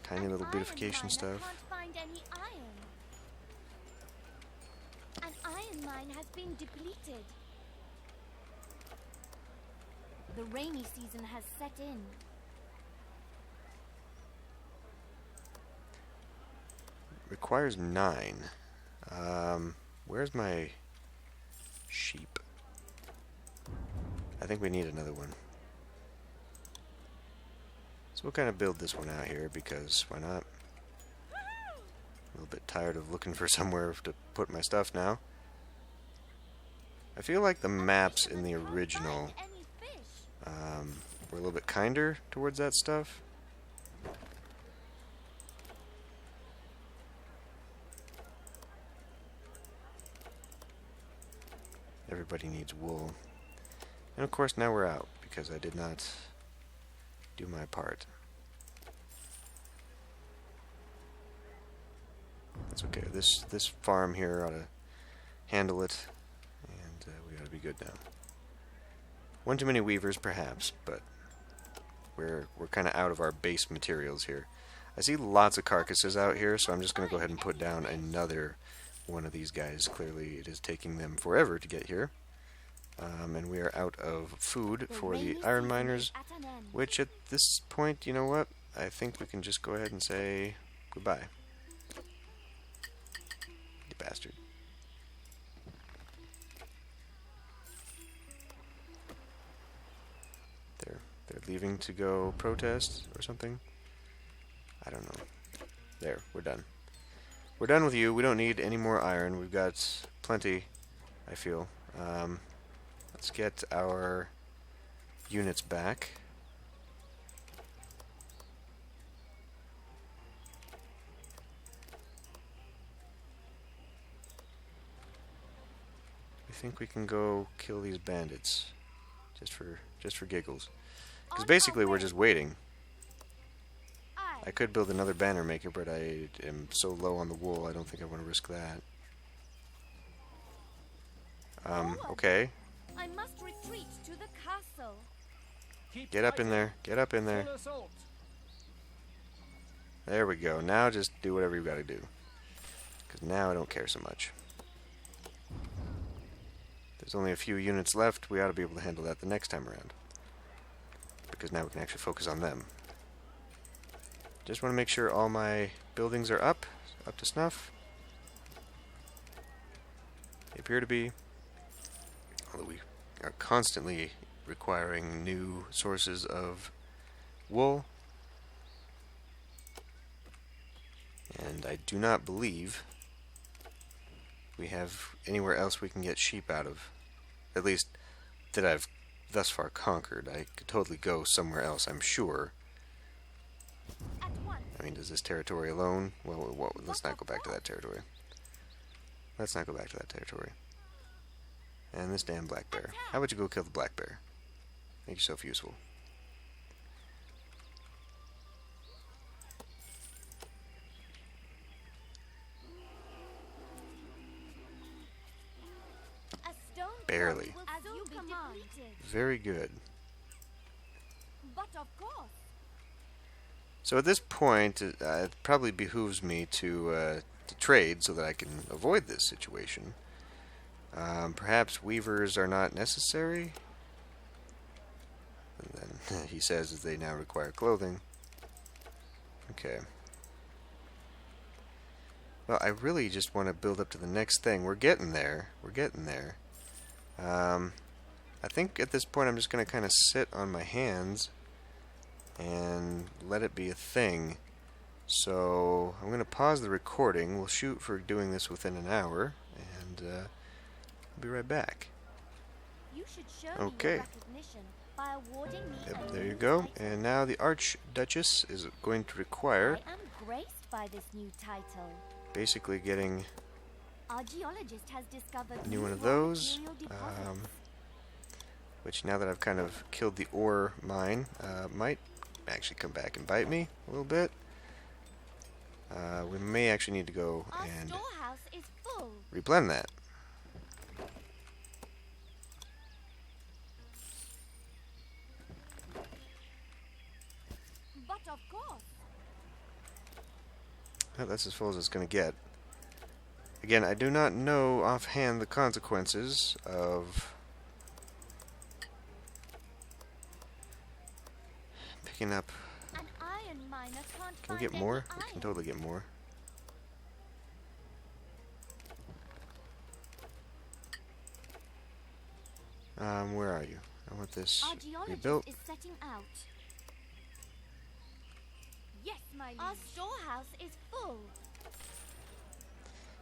Tiny An little iron beautification miner stuff. Can't find any iron. An iron mine has been depleted. The rainy season has set in. Requires 9. Where's my sheep? I think we need another one. So we'll kind of build this one out here because why not? A little bit tired of looking for somewhere to put my stuff now. I feel like the maps in the original Any fish? were a little bit kinder towards that stuff. Everybody needs wool. And of course now we're out because I did not do my part. That's okay. This farm here ought to handle it, and we ought to be good now. One too many weavers, perhaps, but we're kind of out of our base materials here. I see lots of carcasses out here, so I'm just going to go ahead and put down another one of these guys. Clearly, it is taking them forever to get here. And we are out of food for the iron miners, which at this point, you know what? I think we can just go ahead and say goodbye. You bastard. They're leaving to go protest or something. I don't know. There, we're done. We're done with you. We don't need any more iron. We've got plenty, I feel. Let's get our units back. I think we can go kill these bandits just for giggles. Because basically we're just waiting. I could build another banner maker, but I am so low on the wool, I don't think I want to risk that. Okay. I must retreat to the castle. Keep Get up in fighting. there. Get up in there. Full assault. There we go. Now just do whatever you gotta do. Because now I don't care so much. There's only a few units left. We ought to be able to handle that the next time around. Because now we can actually focus on them. Just want to make sure all my buildings are up to snuff. They appear to be. Although we are constantly requiring new sources of wool. And I do not believe we have anywhere else we can get sheep out of. At least that I've thus far conquered. I could totally go somewhere else, I'm sure. At once. I mean, does this territory alone? Well, let's not go back to that territory. Let's not go back to that territory. And this damn black bear. How about you go kill the black bear? Make yourself useful. A stone Barely. quarry will as you command. Very good. But of course. So at this point, it probably behooves me to trade so that I can avoid this situation. Perhaps weavers are not necessary. And then he says that they now require clothing. Okay. Well, I really just want to build up to the next thing. We're getting there. We're getting there. I think at this point I'm just going to kind of sit on my hands and let it be a thing. So I'm going to pause the recording. We'll shoot for doing this within an hour, and I'll be right back. You should show me Okay. your recognition by awarding me Yep, a there new you go. title. And now the Archduchess is going to require I am graced by this new title. basically getting Our geologist has discovered a new one of raw those. material deposits. Which, now that I've kind of killed the ore mine, might actually come back and bite me a little bit. We may actually need to go Our and storehouse is full. reblend that. But of course. Oh, that's as full as it's going to get. Again, I do not know offhand the consequences of picking up. An iron miner can't Can we find get any more? We iron. can totally get more. Where are you? I want this Our geologist rebuilt. is setting out. Yes, my liege. Our storehouse is full.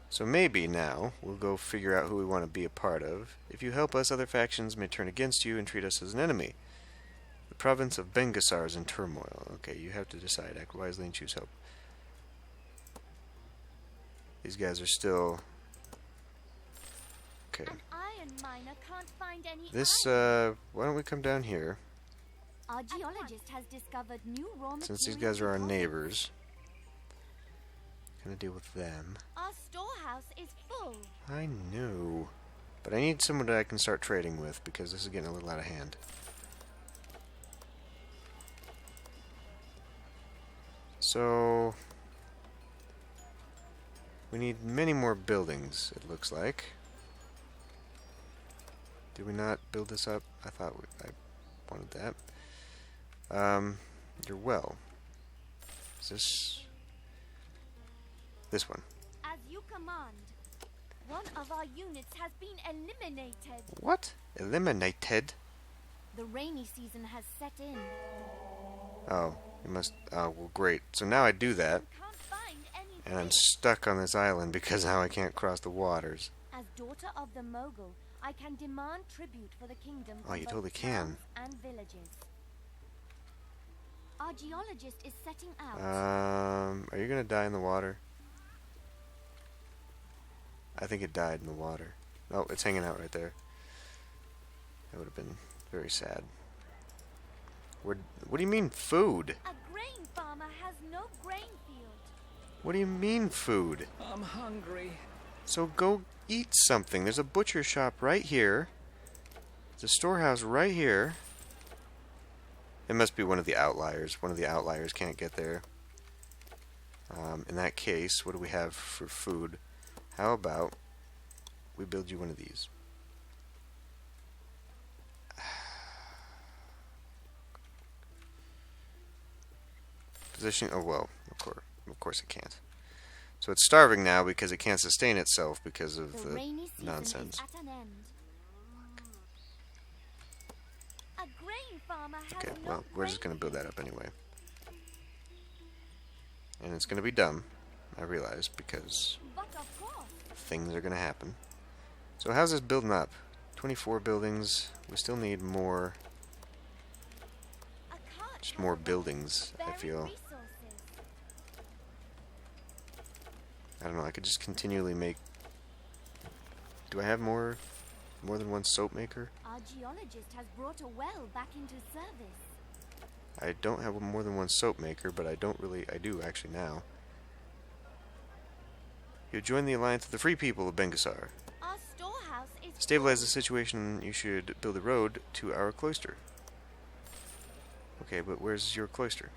So maybe now we'll go figure out who we want to be a part of. If you help us, other factions may turn against you and treat us as an enemy. The province of Bengasar is in turmoil. Okay, you have to decide. Act wisely and choose help. These guys are still... Okay. An iron miner can't find any This, iron. why don't we come down here? Our geologist has discovered new raw material Since these guys are our deposits. neighbors. Gonna deal with them. Our storehouse is full. I know. But I need someone that I can start trading with, because this is getting a little out of hand. So... we need many more buildings, it looks like. Did we not build this up? I thought I wanted that. Your well. Is this one? As you command. One of our units has been eliminated. What? Eliminated? The rainy season has set in. Oh, you must... oh, well, great. So now I do that, Can't find any and I'm fish. stuck on this island because now I can't cross the waters. As daughter of the Mogul, I can demand tribute for the kingdom Oh, from you both totally can. towns and villages. Our geologist is setting out. Are you gonna die in the water? I think it died in the water. Oh, it's hanging out right there. That would have been very sad. What do you mean, food? A grain farmer has no grain field. What do you mean, food? I'm hungry. So go eat something. There's a butcher shop right here. There's a storehouse right here. It must be one of the outliers. One of the outliers can't get there. In that case, what do we have for food? How about we build you one of these? Position. Oh well, of course it can't. So it's starving now because it can't sustain itself because of The the rainy season nonsense. is at an end. A grain farmer has Okay, no well, we're just grain going to build that field. up anyway. And it's going to be dumb, I realize, because But of course, things are going to happen. So how's this building up? 24 buildings. We still need more, a cart just has more arrived buildings, I bearing feel. resources. I don't know, I could just continually make... Do I have more than one soap maker? Our geologist has brought a well back into service. I don't have more than one soap maker, but I do actually now. You join the alliance of the free people of Bengasar. Our storehouse is To stabilize the situation, you should build a road to our cloister. Okay, but where's your cloister?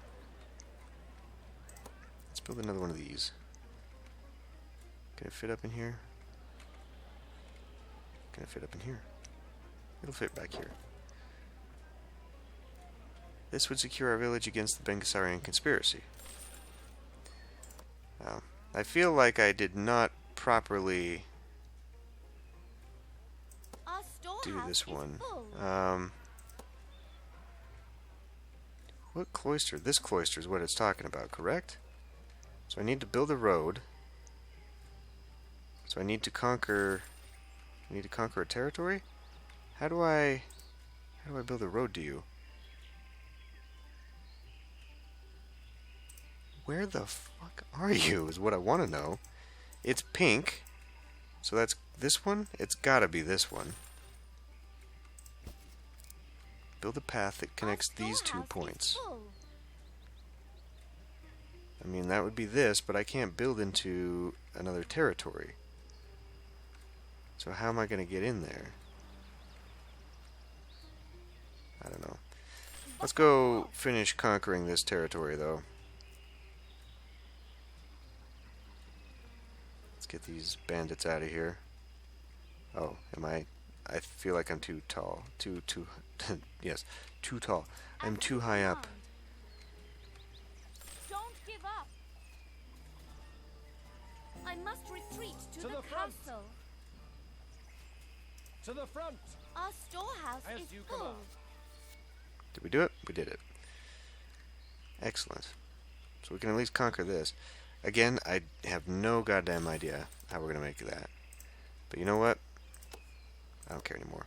Let's build another one of these. Can it fit up in here? Can it fit up in here? It'll fit back here. This would secure our village against the Bengasarian conspiracy. Oh, I feel like I did not properly Our do storehouse this is one. full. What cloister? This cloister is what it's talking about, correct? So I need to build a road. So I need to conquer a territory? How do I build a road to you? Where the fuck are you is what I want to know. It's pink. So that's this one? It's gotta be this one. Build a path that connects these 2 points. I mean, that would be this, but I can't build into another territory. So how am I going to get in there? I don't know. Let's go finish conquering this territory, though. Let's get these bandits out of here. Oh, am I feel like I'm too tall. Too yes, too tall. I'm too high up. Don't give up. I must retreat to the front. castle. To the front! Our storehouse As is you full. command. Did we do it? We did it. Excellent. So we can at least conquer this. Again, I have no goddamn idea how we're going to make that. But you know what? I don't care anymore.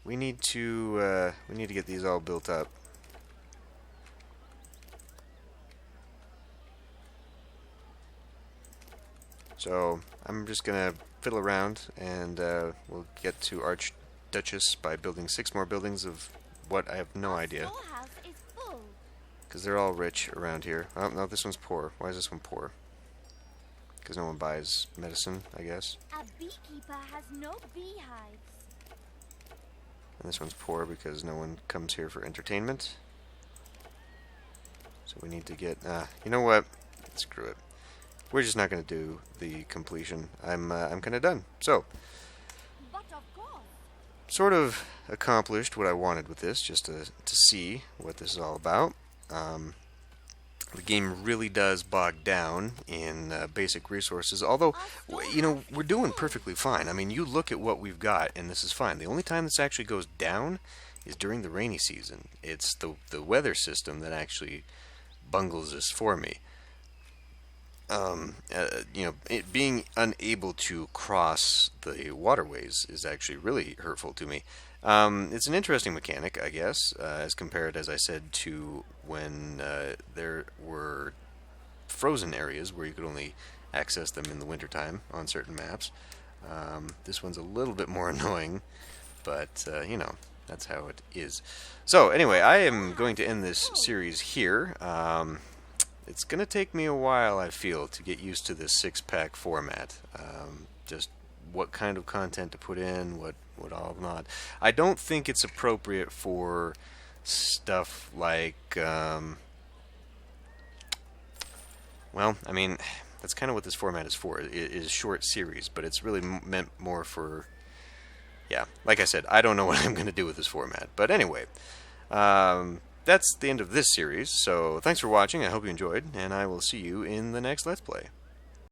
We need to get these all built up. So I'm just going to fiddle around, and we'll get to Archduchess by building 6 more buildings of what I have no idea. Storehouse is full. Because they're all rich around here. Oh, no, this one's poor. Why is this one poor? Because no one buys medicine, I guess. A beekeeper has no beehives. And this one's poor because no one comes here for entertainment. So we need to get... you know what? Screw it. We're just not going to do the completion. I'm kind of done. So, But of course. sort of accomplished what I wanted with this, just to see what this is all about. The game really does bog down in basic resources, although, you know, we're doing perfectly fine. I mean, you look at what we've got, and this is fine. The only time this actually goes down is during the rainy season. It's the weather system that actually bungles this for me. You know, being unable to cross the waterways is actually really hurtful to me. It's an interesting mechanic, I guess, as compared, as I said, to when there were frozen areas where you could only access them in the wintertime on certain maps. This one's a little bit more annoying, but, you know, that's how it is. So, anyway, I am going to end this series here. It's going to take me a while, I feel, to get used to this 6-pack format. Just what kind of content to put in, what all not. I don't think it's appropriate for stuff like, well, I mean, that's kind of what this format is for. It is short series, but it's really meant more for, yeah, like I said, I don't know what I'm going to do with this format. But anyway, that's the end of this series, so thanks for watching, I hope you enjoyed, and I will see you in the next Let's Play.